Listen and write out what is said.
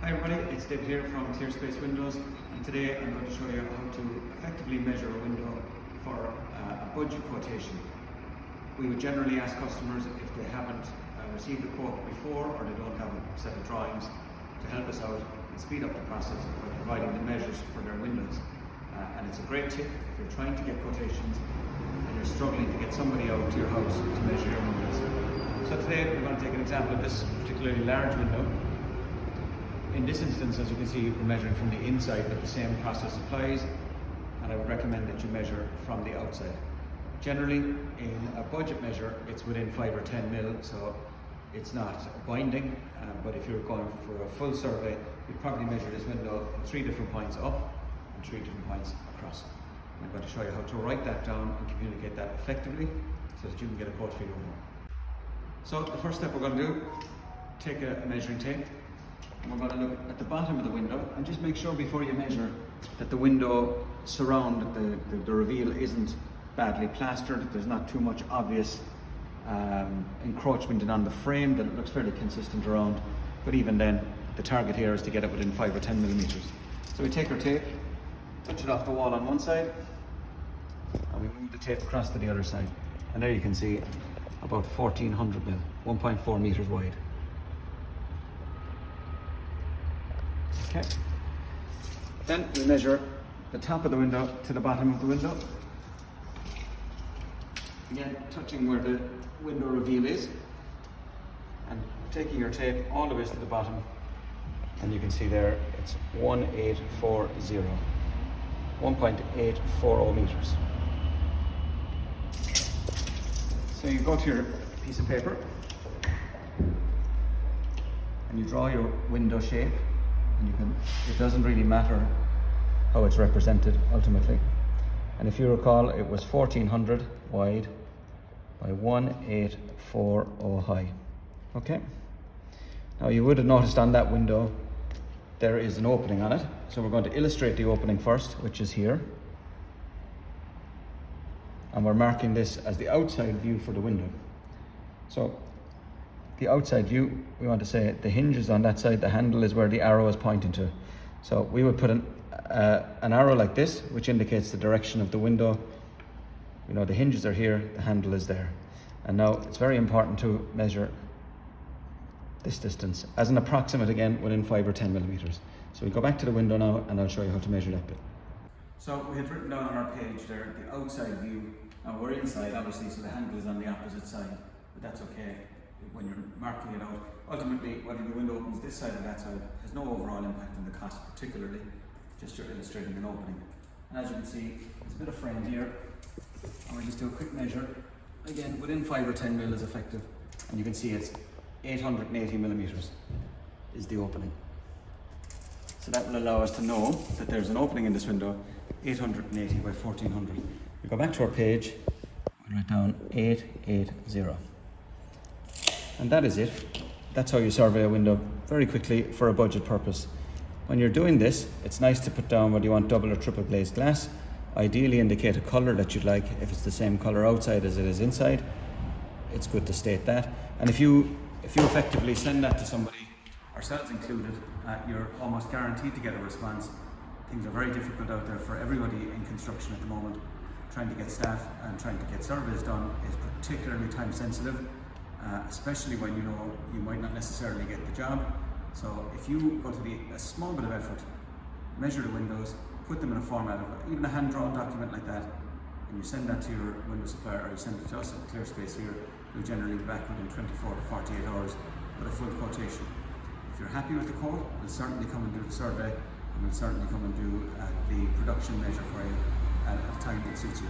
Hi everybody, it's Dave here from ClearSpace Windows, and today I'm going to show you how to effectively measure a window for a budget quotation. We would generally ask customers if they haven't received a quote before or they don't have a set of drawings to help us out and speed up the process by providing the measures for their windows. And it's a great tip if you're trying to get quotations and you're struggling to get somebody out to your house to measure your windows. So today we're going to take an example of this particularly large window. In this instance, as you can see, we're measuring from the inside, but the same process applies, and I would recommend that you measure from the outside. Generally, in a budget measure, it's within 5 or 10 mil, so it's not binding, but if you're going for a full survey, you'd probably measure this window 3 different points up and 3 different points across. And I'm going to show you how to write that down and communicate that effectively so that you can get a quote for your home. So the first step we're going to do, take a measuring tape. And we're going to look at the bottom of the window and just make sure before you measure that the window surround the reveal isn't badly plastered, there's not too much obvious encroachment in on the frame, that it looks fairly consistent around. But even then, the target here is to get it within 5 or 10 millimeters. So we take our tape, touch it off the wall on one side, and we move the tape across to the other side. And there you can see about 1400 mil, 1.4 meters wide. Okay. Then we measure the top of the window to the bottom of the window. Again, touching where the window reveal is and taking your tape all the way to the bottom, and you can see there it's 1840, 1.840 meters. So you go to your piece of paper and you draw your window shape. And it doesn't really matter how it's represented ultimately. And if you recall, it was 1400 wide by 1840 high. Okay. Now you would have noticed on that window there is an opening on it. So we're going to illustrate the opening first, which is here. And we're marking this as the outside view for the window. So the outside view, we want to say the hinge is on that side, the handle is where the arrow is pointing to. So we would put an arrow like this, which indicates the direction of the window. You know, the hinges are here, the handle is there. And now it's very important to measure this distance as an approximate, again, within 5 or 10 millimeters. So we go back to the window now and I'll show you how to measure that bit. So we had written down on our page there, the outside view. Now we're inside, obviously, so the handle is on the opposite side, but that's okay. When you're marking it out, ultimately whether the window opens this side or that side has no overall impact on the cost, particularly just you're illustrating an opening. And as you can see, there's a bit of frame here, and we just do a quick measure. Again, within 5 or 10 mil is effective, and you can see it's 880 millimeters is the opening. So that will allow us to know that there's an opening in this window, 880 by 1400. We go back to our page, we write down 880. And that is it. That's how you survey a window very quickly for a budget purpose. When you're doing this, it's nice to put down whether you want double or triple glazed glass. Ideally indicate a colour that you'd like. If it's the same colour outside as it is inside, it's good to state that. And if you effectively send that to somebody, ourselves included, you're almost guaranteed to get a response. Things are very difficult out there for everybody in construction at the moment. Trying to get staff and trying to get surveys done is particularly time sensitive. Especially when you know you might not necessarily get the job. So if you go to a small bit of effort, measure the windows, put them in a format of even a hand-drawn document like that, and you send that to your window supplier, or you send it to us at ClearSpace here, we'll generally be back within 24 to 48 hours with a full quotation. If you're happy with the quote, we'll certainly come and do the survey, and we'll certainly come and do the production measure for you at a time that suits you.